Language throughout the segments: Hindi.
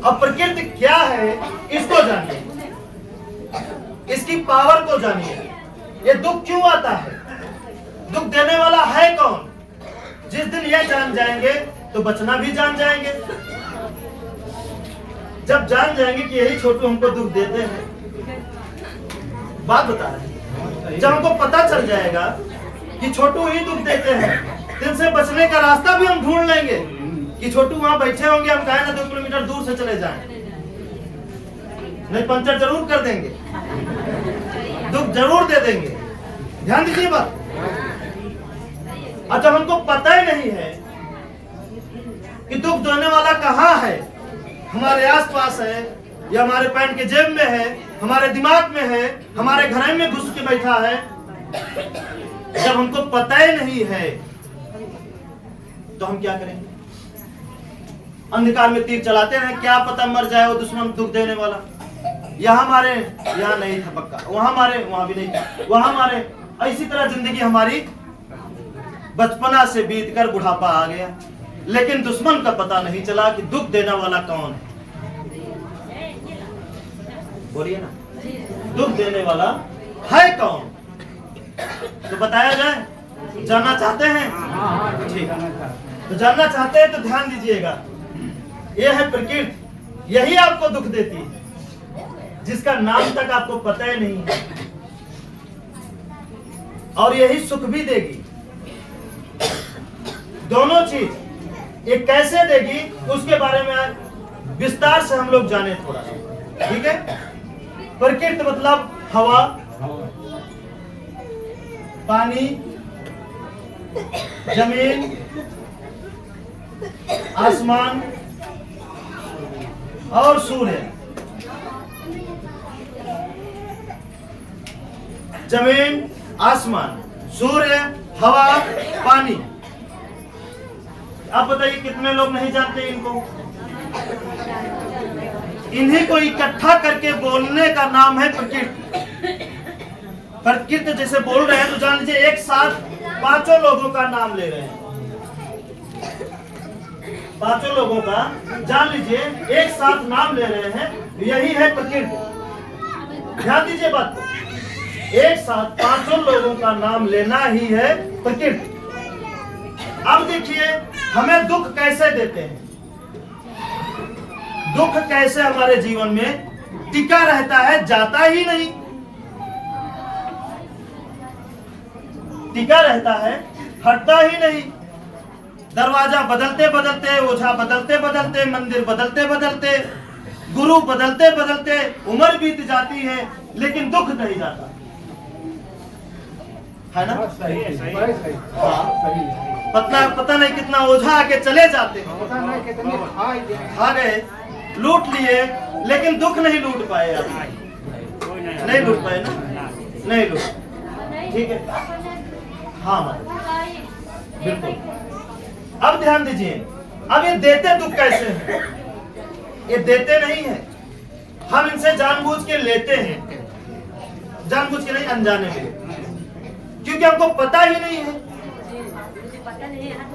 अब प्रकृति क्या है इसको जानिए, इसकी पावर को जानिए। ये दुख क्यों आता है, दुख देने वाला है कौन? जिस दिन ये जान जाएंगे तो बचना भी जान जाएंगे। जब जान जाएंगे कि यही छोटू हमको दुख देते हैं, बात बता रहे हैं, जब हमको पता चल जाएगा कि छोटू ही दुख देते हैं, तो इनसे बचने का रास्ता भी हम ढूंढ लेंगे कि छोटू वहां बैठे होंगे, हम कहें ना 2 किलोमीटर दूर से चले जाएं, नहीं पंचर जरूर कर देंगे, दुख जरूर दे देंगे। ध्यान दीजिए बात। और जब हमको पता ही नहीं है कि दुख देने वाला कहाँ है, हमारे आसपास है या हमारे पैंट के जेब में है, हमारे दिमाग में है, हमारे घर में घुस के बैठा है, जब हमको पता ही नहीं है तो हम क्या करेंगे? अंधकार में तीर चलाते हैं, क्या पता मर जाए वो दुश्मन दुख देने वाला। यहाँ मारे, यहाँ नहीं था पक्का, वहां मारे, वहां भी नहीं था, वहां मारे। इसी तरह जिंदगी हमारी बचपना से बीतकर बुढ़ापा आ गया, लेकिन दुश्मन का पता नहीं चला कि दुख देने वाला कौन है। बोलिए ना, दुख देने वाला है कौन? तो बताया जाए, जानना चाहते हैं? ठीक है, तो जानना चाहते हैं तो ध्यान दीजिएगा। यह है प्रकृति, यही आपको दुख देती है, जिसका नाम तक आपको पता ही नहीं है, और यही सुख भी देगी। दोनों चीज ये कैसे देगी उसके बारे में विस्तार से हम लोग जाने थोड़ा, ठीक है? प्रकृति मतलब हवा, पानी, जमीन, आसमान और सूर्य। जमीन, आसमान, सूर्य, हवा, पानी। आप बताइए कितने लोग नहीं जानते इनको? इन्हीं को इकट्ठा करके बोलने का नाम है प्रकृति। प्रकृति जैसे बोल रहे हैं तो जान लीजिए एक साथ 5 लोगों का नाम ले रहे हैं, 5 लोगों का जान लीजिए एक साथ नाम ले रहे हैं, यही है प्रकृति। ध्यान दीजिए बात को, एक साथ 5 लोगों का नाम लेना ही है प्रकृति। अब देखिए हमें दुख कैसे देते हैं, दुख कैसे हमारे जीवन में टिका रहता है, जाता ही नहीं, टिका रहता है, हटता ही नहीं। दरवाजा बदलते बदलते, ओझा बदलते बदलते, मंदिर बदलते बदलते, गुरु बदलते बदलते उम्र बीत जाती है, लेकिन दुख नहीं जाता है ना? सही है, सही है, सही है। हाँ, सही है। पता नहीं कितना ओझा आके चले जाते हैं, पता नहीं कितने खा गए, लूट लिए, लेकिन दुख नहीं लूट पाए आप, नहीं लूट पाए ना, नहीं लूट, ठीक है? हाँ बिल्कुल। अब ध्यान दीजिए, अब ये देते दुख कैसे हैं? ये देते नहीं है, हम इनसे जानबूझ के लेते हैं, जानबूझ के नहीं, अनजाने में, क्योंकि हमको पता ही नहीं है।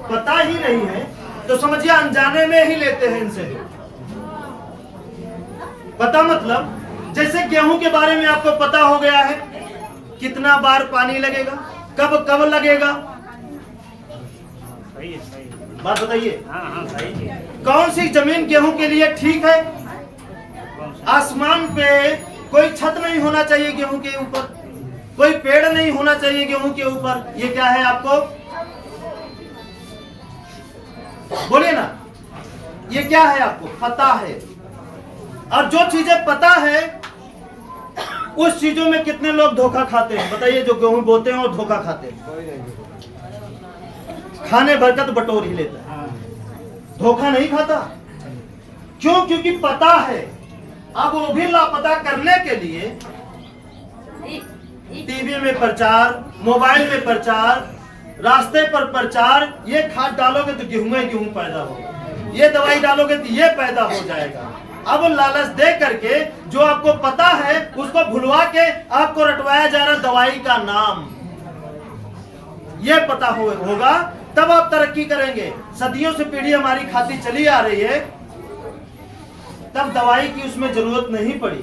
पता ही नहीं है तो समझिए अनजाने में ही लेते हैं इनसे। पता मतलब जैसे गेहूं के बारे में आपको पता हो गया है, कितना बार पानी लगेगा, कब कब लगेगा, सही है, सही है। बात बताइए। हाँ, सही है। कौन सी जमीन गेहूं के लिए ठीक है? आसमान पे कोई छत नहीं होना चाहिए गेहूं के ऊपर, कोई पेड़ नहीं होना चाहिए गेहूं के ऊपर। ये क्या है आपको बोलिए ना, ये क्या है आपको पता है? और जो चीजें पता है उस चीजों में कितने लोग धोखा खाते हैं? बताइए, जो गेहूं बोते हैं और धोखा खाते हैं, खाने भर का तो बटोर ही लेता है, धोखा नहीं खाता। क्यों? क्योंकि पता है। अब वो भी लापता करने के लिए टीवी में प्रचार, मोबाइल में प्रचार, रास्ते पर प्रचार, ये खाद डालोगे तो गेहूं पैदा होगा, ये दवाई डालोगे तो ये पैदा हो जाएगा। अब लालच दे करके जो आपको पता है उसको भुलवा के आपको रटवाया जा रहा दवाई का नाम। ये पता होगा तब आप तरक्की करेंगे। सदियों से पीढ़ी हमारी खाती चली आ रही है, तब दवाई की उसमें जरूरत नहीं पड़ी।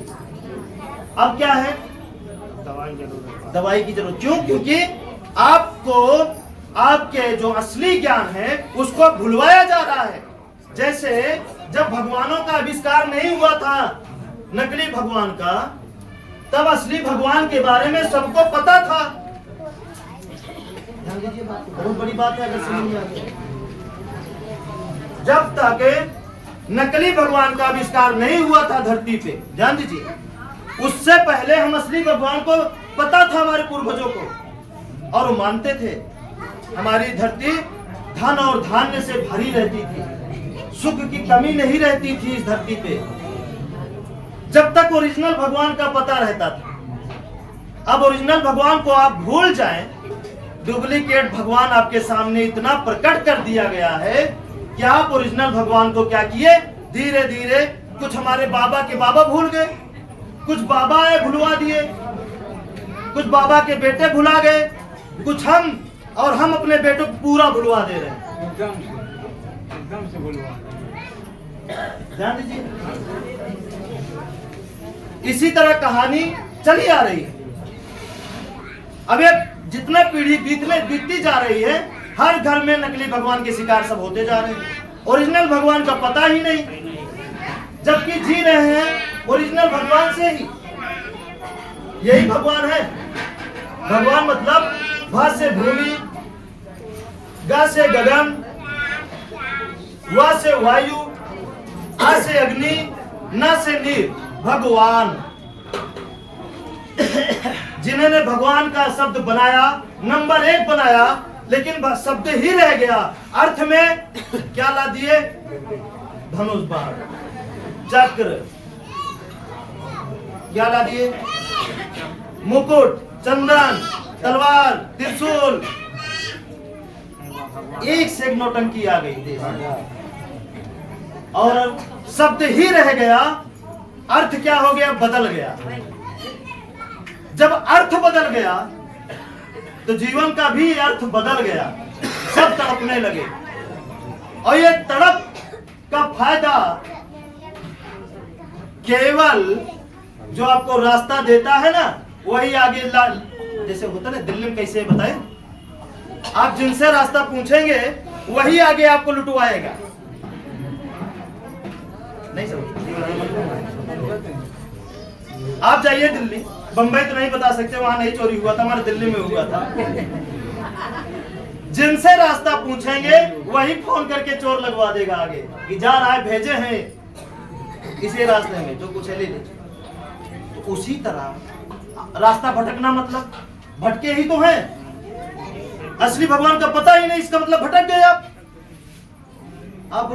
अब क्या है? दवाई की जरूरत। क्यों? क्योंकि आपको आपके जो असली ज्ञान है उसको भुलवाया जा रहा है। जैसे जब भगवानों का आविष्कार नहीं हुआ था, नकली भगवान का, तब असली भगवान के बारे में सबको पता था। ध्यान दीजिए, बात बहुत बड़ी बात है अगर समझ में आती है। जब तक नकली भगवान का आविष्कार नहीं हुआ था धरती पे, ध्यान दीजिए, उससे पहले हम असली भगवान को पता था, हमारे पूर्वजों को, और वो मानते थे। हमारी धरती धन और धान्य से भरी रहती थी, सुख की कमी नहीं रहती थी इस धरती पे, जब तक ओरिजिनल भगवान का पता रहता था। अब ओरिजिनल भगवान को आप भूल जाएं, डुप्लीकेट भगवान आपके सामने इतना प्रकट कर दिया गया है कि आप ओरिजिनल भगवान को क्या किए, धीरे धीरे कुछ हमारे बाबा के बाबा भूल गए, कुछ बाबा है भुलवा दिए, कुछ बाबा के बेटे भुला गए, कुछ हम, और हम अपने बेटों को पूरा भुलवा दे रहे हैं। एकदम से भुलवा। ध्यान दीजिए, इसी तरह कहानी चली आ रही है। अब ये जितने पीढ़ी बीतती जा रही है, हर घर में नकली भगवान के शिकार सब होते जा रहे हैं। ओरिजिनल भगवान का पता ही नहीं, जबकि जी रहे हैं ओरिजिनल भगवान से ही। यही भगवान है। भगवान मतलब भ से भूमि, ग से गगन, व से वायु, आ से अग्नि, न से नीर, भगवान। जिन्होंने भगवान का शब्द बनाया, नंबर 1 बनाया, लेकिन शब्द ही रह गया, अर्थ में क्या ला दिए? धनुष बाण, चक्र, क्या ला दिए? मुकुट, चंदन, तलवार, त्रिशूल। एक से एक नौटंकी आ गई देश में, और शब्द ही रह गया, अर्थ क्या हो गया? बदल गया। जब अर्थ बदल गया तो जीवन का भी अर्थ बदल गया, सब तड़पने लगे। और ये तड़प का फायदा केवल जो आपको रास्ता देता है ना, वही आगे जैसे होता है ना दिल्ली में, कैसे बताए, आप जिनसे रास्ता पूछेंगे वही आगे आपको लुटवाएगा। नहीं समझ? आप जाइए दिल्ली, बंबई तो नहीं बता सकते, वहां नहीं चोरी हुआ था, हमारे दिल्ली में हुआ था। जिनसे रास्ता पूछेंगे वही फोन करके चोर लगवा देगा आगे कि जा रहा है, भेजे हैं इसी रास्ते में, जो कुछ है ले लीजिए। तो उसी तरह रास्ता भटकना मतलब भटके ही तो हैं। असली भगवान का पता ही नहीं, इसका मतलब भटक गए आप। अब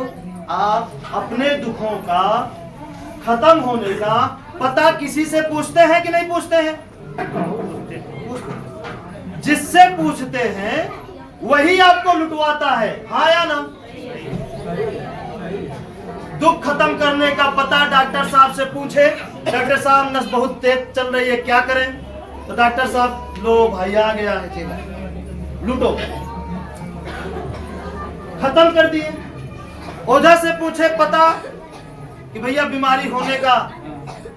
आप अपने दुखों का खत्म होने का पता किसी से पूछते हैं कि नहीं पूछते हैं? जिससे पूछते हैं वही आपको लुटवाता है, हाँ या ना? दुख खत्म करने का पता डॉक्टर साहब से पूछे, डॉक्टर साहब नस बहुत तेज चल रही है, क्या करें? तो डॉक्टर साहब, लो भाई आ गया है चेला, लूटो, खत्म कर दिए। ओझा से पूछे पता कि भैया बीमारी होने का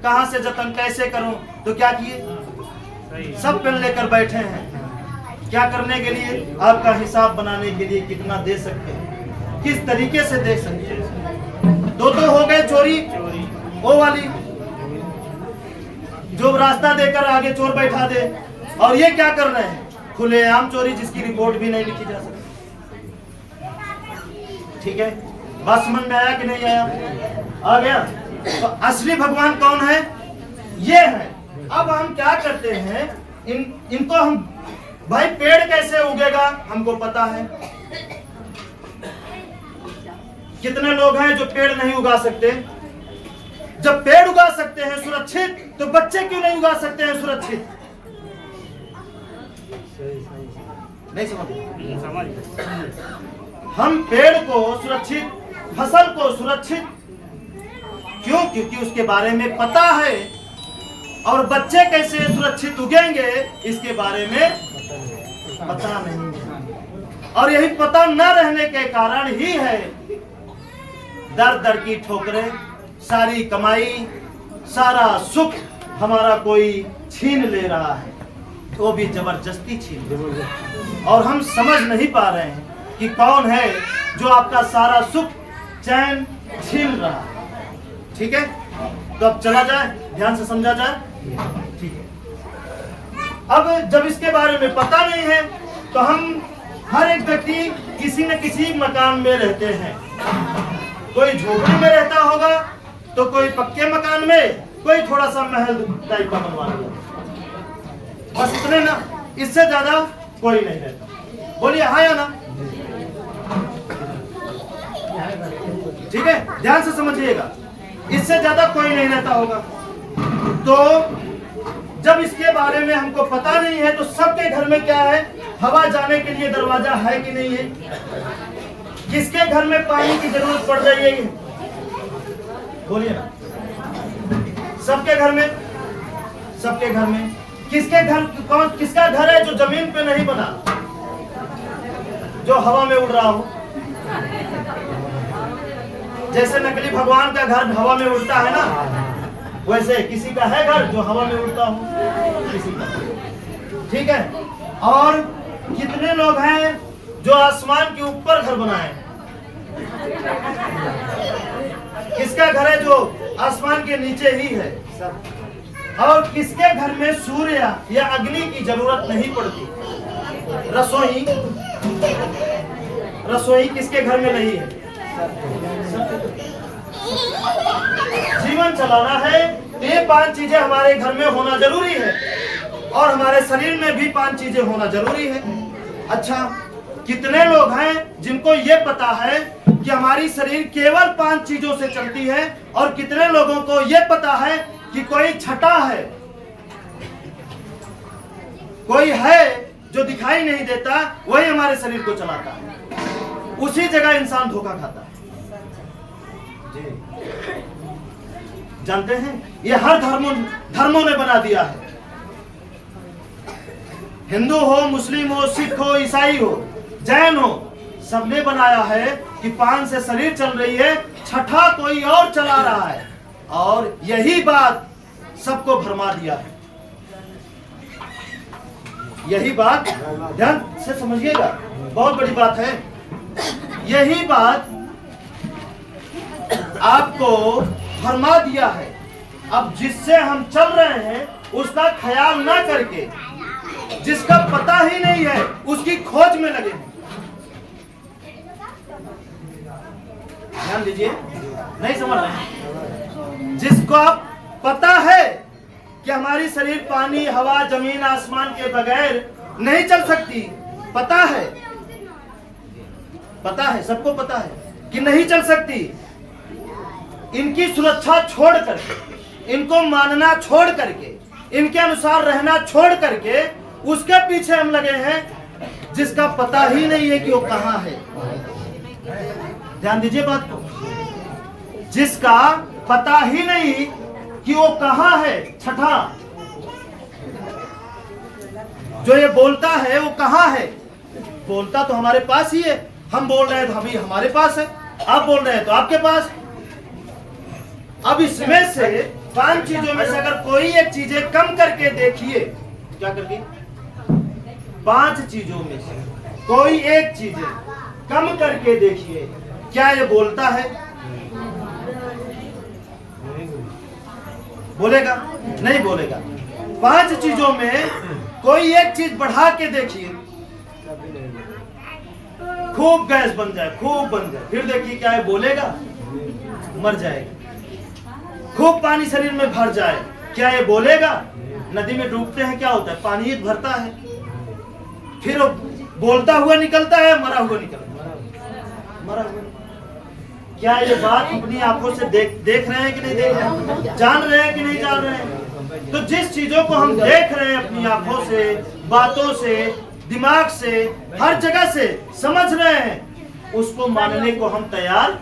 कहां से जतन कैसे करूं, तो क्या किए? सब पेन लेकर बैठे हैं। क्या करने के लिए? आपका हिसाब बनाने के लिए, कितना दे सकते हैं, किस तरीके से दे सकते हैं। दो तो हो गए चोरी, वो वाली जो रास्ता देकर आगे चोर बैठा दे, और ये क्या कर रहे हैं? खुलेआम चोरी, जिसकी रिपोर्ट भी नहीं लिखी जा सकती। ठीक है, बात समझ में आया कि नहीं आया? आ गया। तो असली भगवान कौन है? ये है। अब हम क्या करते हैं, इनको हम, भाई पेड़ कैसे उगेगा हमको पता है। कितने लोग हैं जो पेड़ नहीं उगा सकते? जब पेड़ उगा सकते हैं सुरक्षित, तो बच्चे क्यों नहीं उगा सकते हैं सुरक्षित? नहीं समझ? हम पेड़ को सुरक्षित, फसल को सुरक्षित क्यों? क्योंकि उसके बारे में पता है। और बच्चे कैसे सुरक्षित उगेंगे इसके बारे में पता नहीं है। और यही पता न रहने के कारण ही है दर दर की ठोकरें, सारी कमाई, सारा सुख हमारा कोई छीन ले रहा है, वो भी जबरदस्ती छीन ले रहा है। और हम समझ नहीं पा रहे हैं कि कौन है जो आपका सारा सुख चैन छीन रहा है। ठीक है, तो अब चला जाए, ध्यान से समझा जाए। ठीक है, अब जब इसके बारे में पता नहीं है तो हम हर एक व्यक्ति किसी न किसी मकान में रहते हैं। कोई झोपड़ी में रहता होगा तो कोई पक्के मकान में, कोई थोड़ा सा महल टाइप का बनवा लिया, बस इतने ना, इससे ज्यादा कोई नहीं रहता। बोलिए हाँ या ना? ठीक है, ध्यान से समझिएगा, इससे ज्यादा कोई नहीं रहता होगा। तो जब इसके बारे में हमको पता नहीं है तो सबके घर में क्या है, हवा जाने के लिए दरवाजा है कि नहीं है? किसके घर में पानी की जरूरत पड़ रही है? बोलिए ना। सबके घर में, सबके घर में। किसके घर, कौन किसका घर है जो जमीन पे नहीं बना, जो हवा में उड़ रहा हो? जैसे नकली भगवान का घर हवा में उड़ता है ना, वैसे किसी का है घर जो हवा में उड़ता हो? किसी का। ठीक है, और कितने लोग हैं जो आसमान के ऊपर घर बनाए? किसका घर है जो आसमान के नीचे ही है? और किसके घर में सूर्य या अग्नि की जरूरत नहीं पड़ती? रसोई, रसोई किसके घर में नहीं है? जीवन चलाना है तो ये 5 चीजें हमारे घर में होना जरूरी है, और हमारे शरीर में भी 5 चीजें होना जरूरी है। अच्छा, कितने लोग हैं जिनको ये पता है कि हमारी शरीर केवल 5 चीजों से चलती है, और कितने लोगों को ये पता है कि कोई छठा है, कोई है जो दिखाई नहीं देता, वही हमारे शरीर को चलाता है। उसी जगह इंसान धोखा खाता है। जानते हैं, ये हर धर्मों ने बना दिया है। हिंदू हो, मुस्लिम हो, सिख हो, ईसाई हो, जैन हो, सबने बनाया है कि 5 से शरीर चल रही है, छठा कोई और चला रहा है, और यही बात सबको भरमा दिया है। यही बात ध्यान से समझिएगा, बहुत बड़ी बात है। यही बात आपको भरमा दिया है। अब जिससे हम चल रहे हैं उसका ख्याल ना करके, जिसका पता ही नहीं है उसकी खोज में लगे हैं। ध्यान दीजिए, नहीं समझ रहे हैं? जिसको आप पता है कि हमारी शरीर पानी, हवा, जमीन, आसमान के बगैर नहीं चल सकती, पता है, पता है, सबको पता है कि नहीं चल सकती। इनकी सुरक्षा छोड़ करके, इनको मानना छोड़ करके, इनके अनुसार रहना छोड़ करके, उसके पीछे हम लगे हैं जिसका पता ही नहीं है कि वो कहां है। ध्यान दीजिए बात को, जिसका पता ही नहीं कि वो कहां है। छठा जो ये बोलता है वो कहां है? बोलता तो हमारे पास ही है। हम बोल रहे हैं तो अभी हमारे पास है, आप बोल रहे हैं तो आपके पास। अब इसमें से 5 चीजों में से अगर कोई एक चीजें कम करके देखिए, क्या करके? 5 चीजों में से कोई एक चीजें कम करके देखिए, क्या ये बोलता है? बोलेगा? नहीं बोलेगा। 5 चीजों में कोई एक चीज बढ़ा के देखिए, खूब गैस बन जाए, खूब बन जाए, फिर देखिए क्या है, बोलेगा? मर जाएगा। खूब पानी शरीर में भर जाए, क्या ये बोलेगा? नदी में डूबते हैं क्या होता है? पानी ही भरता है, फिर वो बोलता हुआ निकलता है, मरा हुआ निकलता है, मरा हुआ। क्या ये बात अपनी आंखों से देख रहे हैं कि नहीं देख रहे हैं? जान रहे हैं कि नहीं जान रहे हैं? तो जिस चीजों को हम देख रहे हैं अपनी आंखों से, बातों से, दिमाग से, हर जगह से समझ रहे हैं, उसको मानने को हम तैयार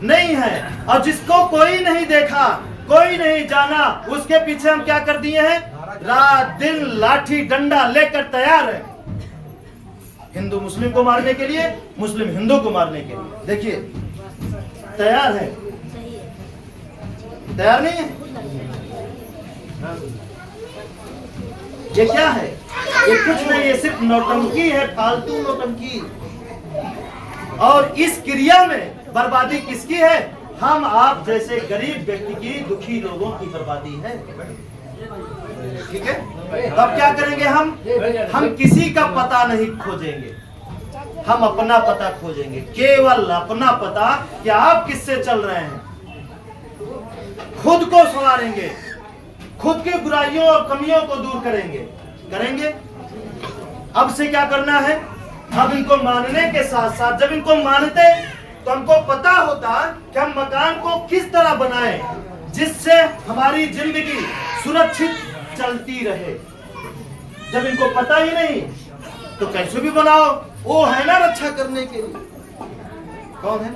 नहीं है। और जिसको कोई नहीं देखा, कोई नहीं जाना, उसके पीछे हम क्या कर दिए हैं? रात दिन लाठी डंडा लेकर तैयार है, हिंदू मुस्लिम को मारने के लिए, मुस्लिम हिंदू को मारने के लिए। देखिए तैयार है। तैयार नहीं है? ये क्या है? ये कुछ नहीं, ये सिर्फ नौटंकी है, फालतू नौटंकी। और इस क्रिया में बर्बादी किसकी है? हम आप जैसे गरीब व्यक्ति की, दुखी लोगों की बर्बादी है। ठीक है? तब क्या करेंगे हम किसी का पता नहीं खोजेंगे, हम अपना पता खोजेंगे, केवल अपना पता कि आप किससे चल रहे हैं। खुद को संवारेंगे, खुद की बुराइयों और कमियों को दूर करेंगे। अब से क्या करना है? अब इनको मानने के साथ साथ, जब इनको मानते तो हमको पता होता कि हम मकान को किस तरह बनाएं जिससे हमारी जिंदगी सुरक्षित चलती रहे। जब इनको पता ही नहीं तो कैसे भी बनाओ, वो है ना रक्षा करने के लिए। कौन है?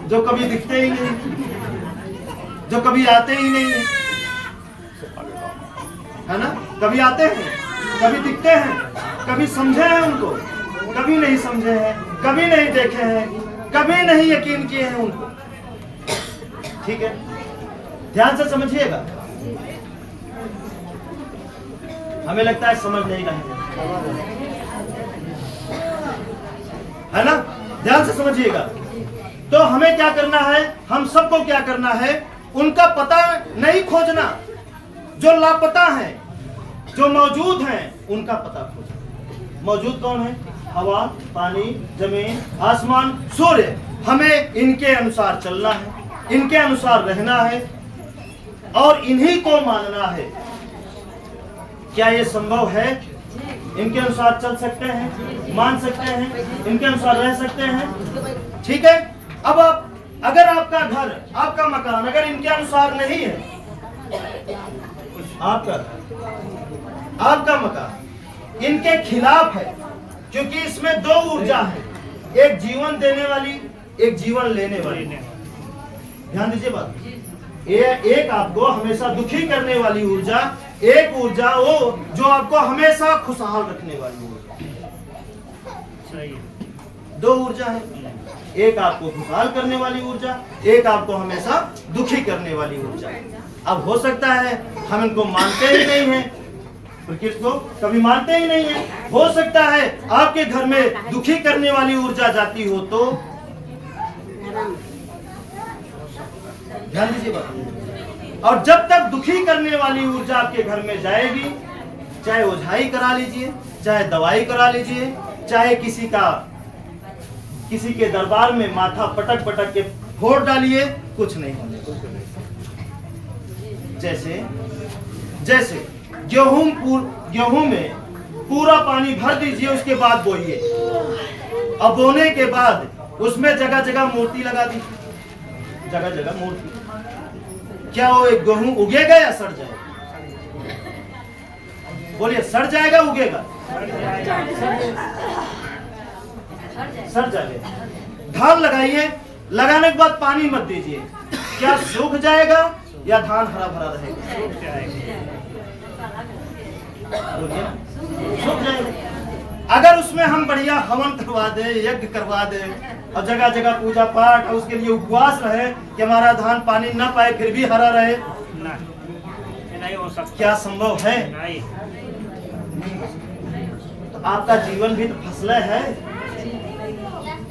जो कभी दिखते ही नहीं, जो कभी आते ही नहीं है ना? कभी आते हैं, कभी दिखते हैं, कभी समझे हैं उनको, कभी नहीं समझे हैं, कभी नहीं देखे हैं, कभी नहीं यकीन किए हैं उनको। ठीक है, ध्यान से समझिएगा। हमें लगता है समझ नहीं रहे है ना? ध्यान से समझिएगा। तो हमें क्या करना है? हम सबको क्या करना है? उनका पता नहीं खोजना, जो लापता हैं, जो मौजूद हैं, उनका पता खोजना। मौजूद कौन है? हवा, पानी, जमीन, आसमान, सूर्य। हमें इनके अनुसार चलना है, इनके अनुसार रहना है और इन्हीं को मानना है। क्या ये संभव है? इनके अनुसार चल सकते हैं, मान सकते हैं, इनके अनुसार रह सकते हैं। ठीक है? अब आप, अगर आपका घर, आपका मकान अगर इनके अनुसार नहीं है, आपका मकान इनके खिलाफ है, क्योंकि इसमें दो ऊर्जा है, एक जीवन देने वाली, एक जीवन लेने वाली। ध्यान दीजिए बात। एक आपको हमेशा दुखी करने वाली ऊर्जा, एक ऊर्जा वो जो आपको हमेशा खुशहाल रखने वाली ऊर्जा। दो ऊर्जा है, एक आपको खुशहाल करने वाली ऊर्जा, एक आपको हमेशा दुखी करने वाली ऊर्जा। अब हो सकता है हम इनको मानते ही नहीं हैं, प्रकृति को कभी मानते ही नहीं है। हो सकता है आपके घर में दुखी करने वाली ऊर्जा जाती हो तो ध्यान दीजिए बात। और जब तक दुखी करने वाली ऊर्जा आपके घर में जाएगी, चाहे ओझाई करा लीजिए, चाहे दवाई करा लीजिए, चाहे किसी के दरबार में माथा पटक पटक के फोड़ डालिए, कुछ नहीं होने। जैसे गेहूं में पूरा पानी भर दीजिए, उसके बाद बोइए। अब बोने के बाद उसमें जगह जगह मूर्ति लगा दी, जगह जगह मूर्ति। क्या वो एक गेहूं उगेगा या सड़ जाएगा? बोलिए, सड़ जाएगा उगेगा? सड़ जाएगा। धान लगाइए, लगाने के बाद पानी मत दीजिए, क्या सूख जाएगा या धान हरा भरा रहेगा? सूख जाएगा। अगर उसमें हम बढ़िया हवन करवा दे, यज्ञ करवा दे और जगह जगह पूजा पाठ और उसके लिए उपवास रहे कि हमारा धान पानी न पाए फिर भी हरा रहे, नहीं हो सकता। क्या संभव है? नहीं। तो आपका जीवन भी तो फसला है,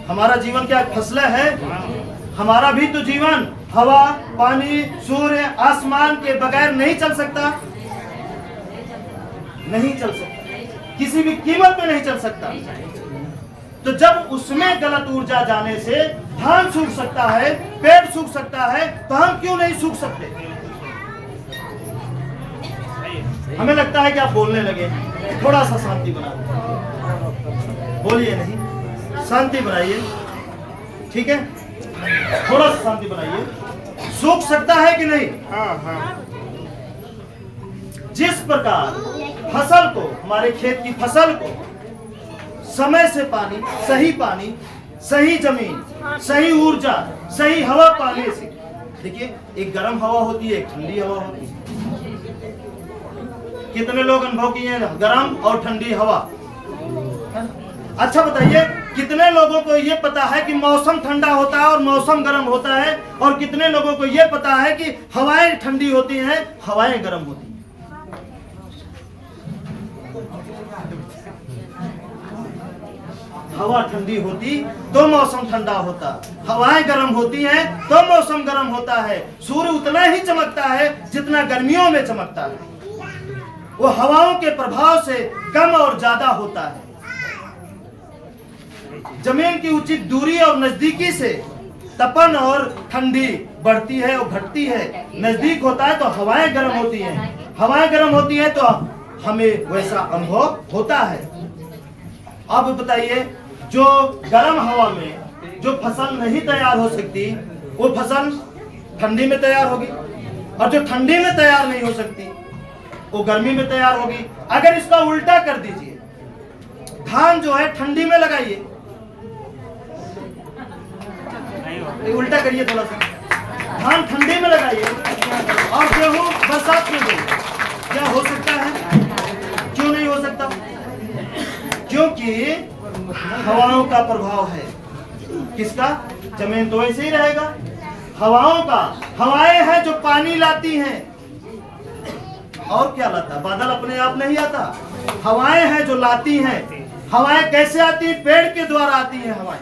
हमारा जीवन क्या फसला है? हमारा भी तो जीवन हवा, पानी, सूर्य, आसमान के बगैर नहीं चल सकता, नहीं चल सकता, किसी भी कीमत में नहीं चल सकता। तो जब उसमें गलत ऊर्जा जाने से धान सूख सकता है, पेड़ सूख सकता है, तो हम क्यों नहीं सूख सकते? हमें लगता है कि आप बोलने लगे, थोड़ा सा शांति बनाओ। बोलिए नहीं, शांति बनाइए। ठीक है, थोड़ा सा शांति बनाइए। सूख सकता है कि नहीं? जिस प्रकार फसल को, हमारे खेत की फसल को समय से पानी, सही जमीन, सही ऊर्जा, सही हवा पाने से, देखिए एक गर्म हवा होती है, एक ठंडी हवा होती है। कितने लोग अनुभव किए हैं गर्म और ठंडी हवा? अच्छा बताइए, कितने लोगों को ये पता है कि मौसम ठंडा होता है और मौसम गर्म होता है, और कितने लोगों को ये पता है कि हवाएं ठंडी होती हैं, हवाएं गर्म होती हैं? हवा ठंडी होती तो मौसम ठंडा होता, हवाएं गर्म होती हैं तो मौसम गर्म होता है। सूर्य उतना ही चमकता है जितना गर्मियों में चमकता है, वो हवाओं के प्रभाव से कम और ज्यादा होता है। जमीन की उचित दूरी और नजदीकी से तपन और ठंडी बढ़ती है और घटती है। नजदीक होता है तो हवाएं गर्म होती हैं, हवाएं गर्म होती हैं तो हमें वैसा अनुभव होता है। अब बताइए, जो गर्म हवा में जो फसल नहीं तैयार हो सकती, वो फसल ठंडी में तैयार होगी, और जो ठंडी में तैयार नहीं हो सकती वो गर्मी में तैयार होगी। अगर इसका उल्टा कर दीजिए, धान जो है ठंडी में लगाइए, उल्टा करिए थोड़ा सा, धान ठंडी में लगाइए और गेहूं बरसात में दो, क्या हो सकता है? क्यों नहीं हो सकता? क्योंकि हवाओं का प्रभाव है। किसका? जमीन तो ऐसे ही रहेगा, हवाओं का। हवाएं हैं जो पानी लाती हैं, और क्या लाता? बादल अपने आप नहीं आता, हवाएं हैं जो लाती हैं। हवाएं कैसे आती? पेड़ के द्वारा आती हैं हवाएं।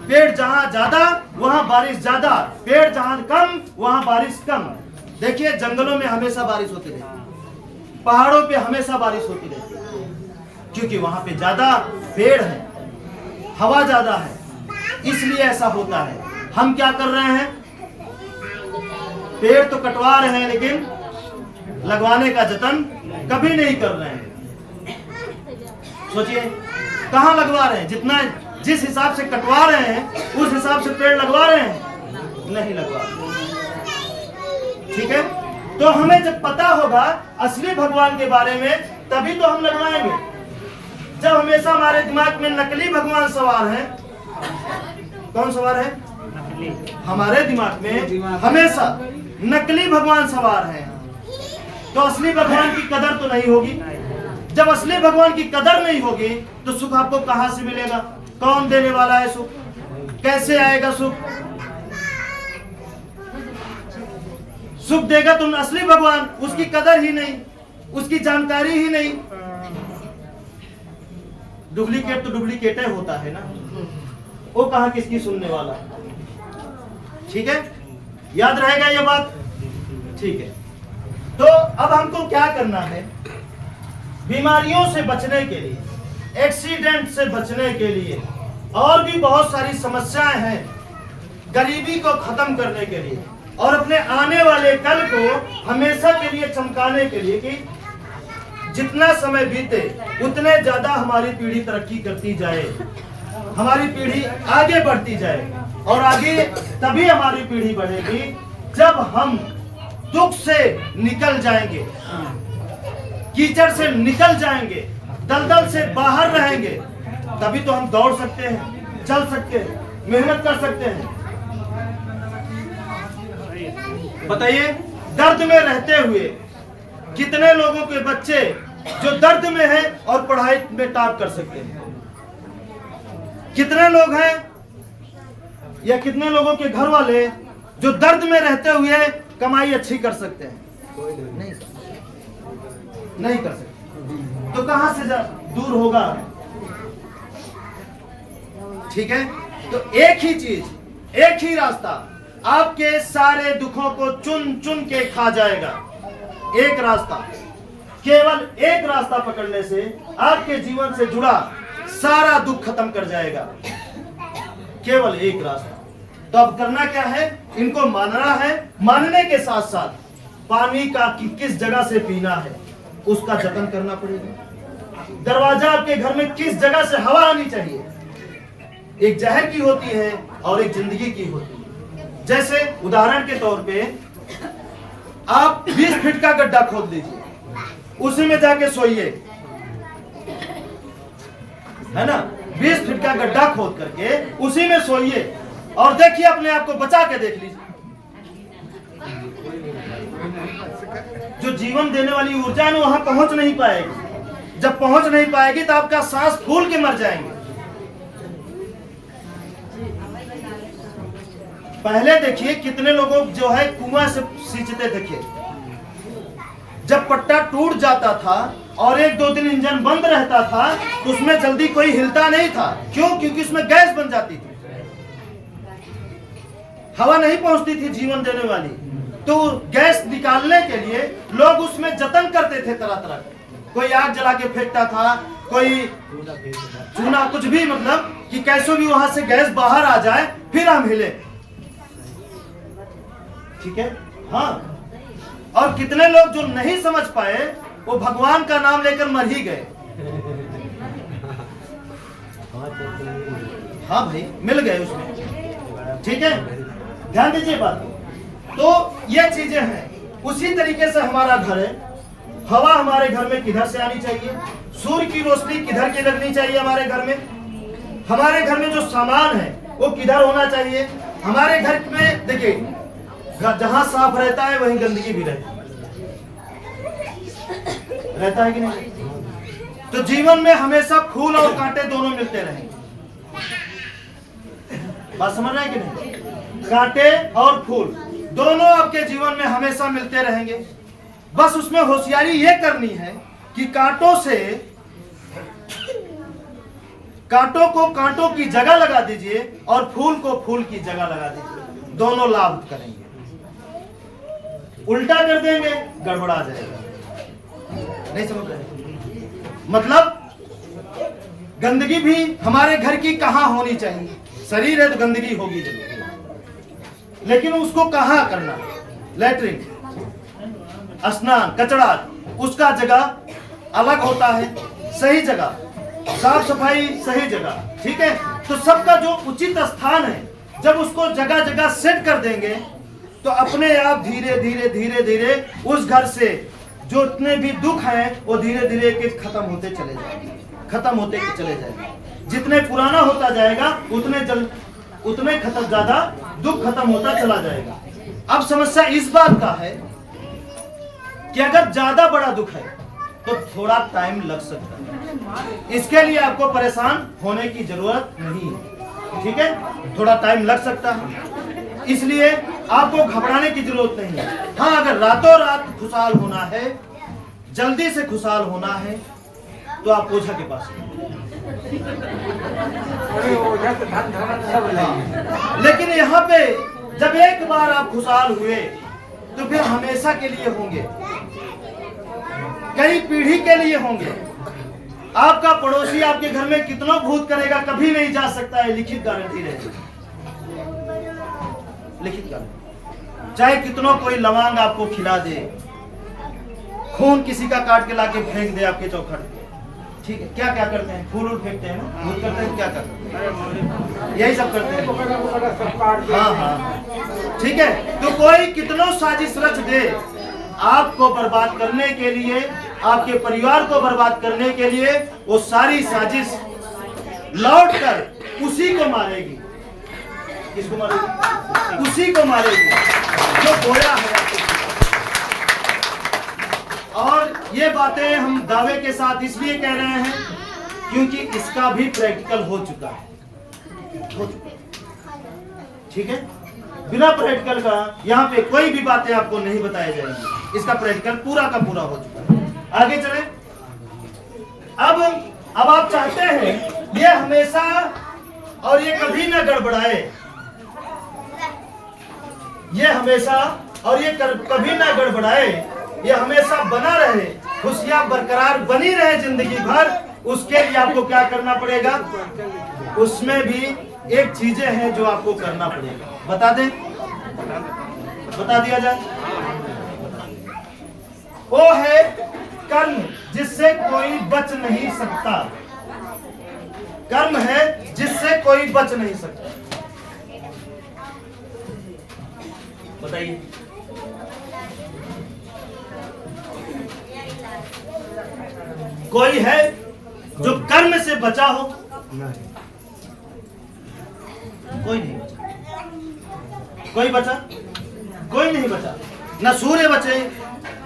पेड़ जहां ज्यादा वहां बारिश ज्यादा, पेड़ जहां कम वहां बारिश कम। देखिए, जंगलों में हमेशा बारिश होती रहती है, पहाड़ों पे हमेशा बारिश होती रहती है, क्योंकि वहां पे ज्यादा पेड़ है, हवा ज्यादा है, इसलिए ऐसा होता है। हम क्या कर रहे हैं? पेड़ तो कटवा रहे हैं, लेकिन लगवाने का जतन कभी नहीं कर रहे हैं। सोचिए, कहां लगवा रहे हैं? जितना जिस हिसाब से कटवा रहे हैं उस हिसाब से पेड़ लगवा रहे हैं? नहीं लगवा रहे। ठीक है, तो हमें जब पता होगा असली भगवान के बारे में, तभी तो हम लगवाएंगे। जब हमेशा हमारे दिमाग में नकली भगवान सवार है, कौन सवार है? हमारे दिमाग में हमेशा नकली भगवान सवार है, तो असली भगवान की कदर तो नहीं होगी। जब असली भगवान की कदर नहीं होगी तो सुख आपको कहां से मिलेगा? कौन देने वाला है सुख? कैसे आएगा सुख? सुख देगा तुम असली भगवान, उसकी कदर ही नहीं, उसकी जानकारी ही नहीं। डुप्लीकेट तो डुप्लीकेट ही होता है ना, वो कहां किसकी सुनने वाला। ठीक है, याद रहेगा ये बात? ठीक है, तो अब हमको क्या करना है? बीमारियों से बचने के लिए, एक्सीडेंट से बचने के लिए, और भी बहुत सारी समस्याएं हैं, गरीबी को खत्म करने के लिए, और अपने आने वाले कल को हमेशा के लिए चमकाने के लिए कि जितना समय बीते उतने ज्यादा हमारी पीढ़ी तरक्की करती जाए, हमारी पीढ़ी आगे बढ़ती जाए। और आगे तभी हमारी पीढ़ी बढ़ेगी जब हम दुख से निकल जाएंगे, कीचड़ से निकल जाएंगे, दलदल से बाहर रहेंगे, तभी तो हम दौड़ सकते हैं, चल सकते हैं, मेहनत कर सकते हैं। बताइए, दर्द में रहते हुए कितने लोगों के बच्चे जो दर्द में हैं और पढ़ाई में टॉप कर सकते हैं? कितने लोग हैं, या कितने लोगों के घर वाले जो दर्द में रहते हुए कमाई अच्छी कर सकते हैं? नहीं कर सकते। तो कहां से दूर होगा? ठीक है, तो एक ही चीज, एक ही रास्ता आपके सारे दुखों को चुन चुन के खा जाएगा। एक रास्ता, केवल एक रास्ता पकड़ने से आपके जीवन से जुड़ा सारा दुख खत्म कर जाएगा। केवल एक रास्ता। तो अब करना क्या है? इनको मानना है, मानने के साथ साथ पानी का किस जगह से पीना है उसका जतन करना पड़ेगा। दरवाजा आपके घर में किस जगह से हवा आनी चाहिए, एक जहर की होती है और एक जिंदगी की होती है। जैसे उदाहरण के तौर पे आप 20 फीट का गड्ढा खोद लीजिए, उसी में जाके सोइए, है ना? 20 फीट का गड्ढा खोद करके उसी में सोइए और देखिए, अपने आप को बचा के देख लीजिए। जो जीवन देने वाली ऊर्जा है वहां पहुंच नहीं पाएगी। जब पहुंच नहीं पाएगी तो आपका सांस फूल के मर जाएंगे। पहले देखिए कितने लोगों जो है कुआं से सींचते थे। जब पट्टा टूट जाता था और 1-2 दिन इंजन बंद रहता था तो उसमें जल्दी कोई हिलता नहीं था। क्यों? क्योंकि उसमें गैस बन जाती थी, हवा नहीं पहुंचती थी जीवन देने वाली। तो गैस निकालने के लिए लोग उसमें जतन करते थे तरह तरह के। कोई आग जला के फेंकता था, कोई चूना, कुछ भी, मतलब कि कैसे भी वहां से गैस बाहर आ जाए फिर हम हिले। ठीक है, हाँ। और कितने लोग जो नहीं समझ पाए वो भगवान का नाम लेकर मर ही गए। हाँ भाई, मिल गए उसमें। ठीक है, ध्यान दीजिए बात। तो ये चीजें हैं। उसी तरीके से हमारा घर है। हवा हमारे घर में किधर से आनी चाहिए? सूर्य की रोशनी किधर की लगनी चाहिए हमारे घर में? हमारे घर में जो सामान है वो किधर होना चाहिए? हमारे घर में देखिए, जहां साफ रहता है वहीं गंदगी भी रहता है कि नहीं? तो जीवन में हमेशा फूल और कांटे दोनों मिलते रहेंगे। बात समझ रहे हैं कि नहीं? कांटे और फूल दोनों आपके जीवन में हमेशा मिलते रहेंगे। बस उसमें होशियारी ये करनी है कि कांटों को कांटों की जगह लगा दीजिए और फूल को फूल की जगह लगा दीजिए। दोनों लाभ करेंगे। उल्टा कर देंगे, गड़बड़ा जाएगा। नहीं समझ रहे? मतलब गंदगी भी हमारे घर की कहां होनी चाहिए? शरीर है तो गंदगी होगी जरूर, लेकिन उसको कहां करना? लैट्रिन, स्नान, कचड़ा, उसका जगह अलग होता है, सही जगह, साफ सफाई सही जगह। ठीक है, तो सबका जो उचित स्थान है, जब उसको जगह जगह सेट कर देंगे तो अपने आप धीरे धीरे धीरे धीरे उस घर से जो इतने भी दुख हैं वो धीरे धीरे के खत्म होते चले जाएंगे। जितने पुराना होता जाएगा उतने ज्यादा दुख खत्म होता चला जाएगा। अब समस्या इस बात का है कि अगर ज्यादा बड़ा दुख है तो थोड़ा टाइम लग सकता है। इसके लिए आपको परेशान होने की जरूरत नहीं है। ठीक है, थोड़ा टाइम लग सकता है, इसलिए आपको घबराने की जरूरत नहीं है। हाँ, अगर रातों रात खुशहाल होना है, जल्दी से खुशहाल होना है, तो आप ओझा के पास लेकिन यहाँ पे जब एक बार आप खुशहाल हुए तो फिर हमेशा के लिए होंगे, कई पीढ़ी के लिए होंगे। आपका पड़ोसी आपके घर में कितना भूत करेगा कभी नहीं जा सकता है, लिखित गारंटी रहेगी। लिखित गारंटी। चाहे कितना कोई लवांग आपको खिला दे, खून किसी का काट के लाके फेंक दे आपके चौखट पे, ठीक है, क्या क्या करते हैं? फूल फेंकते हैं ना, भूत करते हैं, क्या करते हैं? यही सब करते हैं। हाँ हाँ, ठीक है। तो कोई कितना साजिश रच दे आपको बर्बाद करने के लिए, आपके परिवार को बर्बाद करने के लिए, वो सारी साजिश लौट कर उसी को मारेगी। किसको मारेगी? उसी को मारेगी जो बोया है। और ये बातें हम दावे के साथ इसलिए कह रहे हैं क्योंकि इसका भी प्रैक्टिकल हो चुका है। ठीक है, बिना प्रैक्टिकल का यहाँ पे कोई भी बातें आपको नहीं बताई जाएंगी। इसका प्रैक्टिकल पूरा का पूरा हो चुका है। आगे चले। अब आप चाहते हैं ये हमेशा और ये कभी ना गड़बड़ाए, ये हमेशा और ये कभी ना गड़बड़ाए, ये हमेशा बना रहे, खुशियां बरकरार बनी रहे जिंदगी भर। उसके लिए आपको क्या करना पड़ेगा? उसमें भी एक चीजें हैं जो आपको करना पड़ेगा। बता दें? बता दिया जाए। वो है कर्म जिससे कोई बच नहीं सकता। कर्म है जिससे कोई बच नहीं सकता। बताइए। कोई है जो कर्म से बचा हो? कोई नहीं बचा। कोई बचा? कोई नहीं बचा। न सूर्य बचे,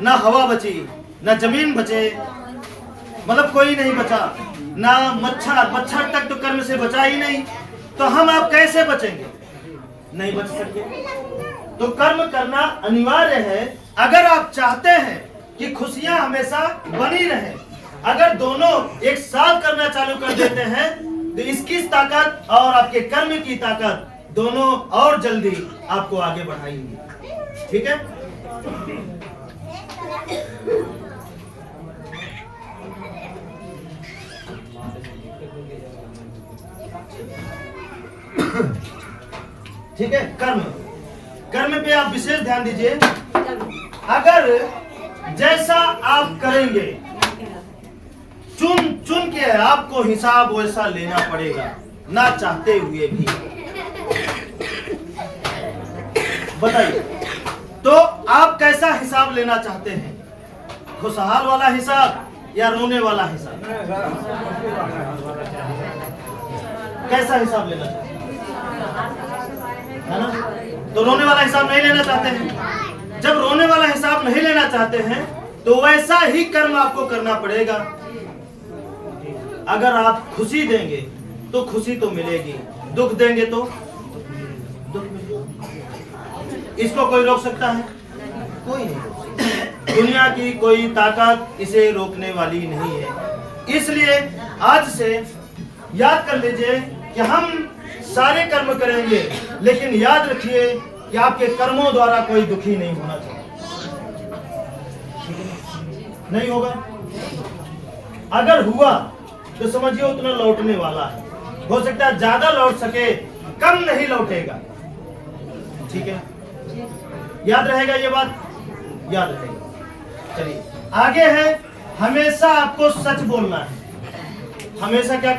न हवा बची, न जमीन बचे, मतलब कोई नहीं बचा, ना मच्छर, मच्छर तक तो कर्म से बचा ही नहीं, तो हम आप कैसे बचेंगे? नहीं बच सकते। तो कर्म करना अनिवार्य है अगर आप चाहते हैं कि खुशियां हमेशा बनी रहे। अगर दोनों एक साथ करना चालू कर देते हैं तो इसकी ताकत और आपके कर्म की ताकत दोनों और जल्दी आपको आगे बढ़ाएंगे। ठीक है? ठीक है। कर्म, कर्म पे आप विशेष ध्यान दीजिए। अगर जैसा आप करेंगे, चुन चुन के आपको हिसाब वैसा लेना पड़ेगा, ना चाहते हुए भी। बताइए, तो आप कैसा हिसाब लेना चाहते हैं? खुशहाल वाला हिसाब या रोने वाला हिसाब? कैसा हिसाब लेना चाहते है ना? तो रोने वाला हिसाब नहीं लेना चाहते हैं। जब रोने वाला हिसाब नहीं लेना चाहते हैं तो वैसा ही कर्म आपको करना पड़ेगा। अगर आप खुशी देंगे तो खुशी तो मिलेगी, दुख देंगे तो दुख मिलेगा। इसको कोई रोक सकता है? कोई नहीं रोक सकता। दुनिया की कोई ताकत इसे रोकने वाली नहीं है। इसलिए आज से याद कर लीजिए कि हम सारे कर्म करेंगे, लेकिन याद रखिए कि आपके कर्मों द्वारा कोई दुखी नहीं होना चाहिए। नहीं होगा। अगर हुआ तो समझिए उतना लौटने वाला है। हो सकता है ज्यादा लौट सके, कम नहीं लौटेगा। ठीक है? याद रहेगा ये बात? याद रहेगा। चलिए आगे है, हमेशा आपको सच बोलना है। हमेशा क्या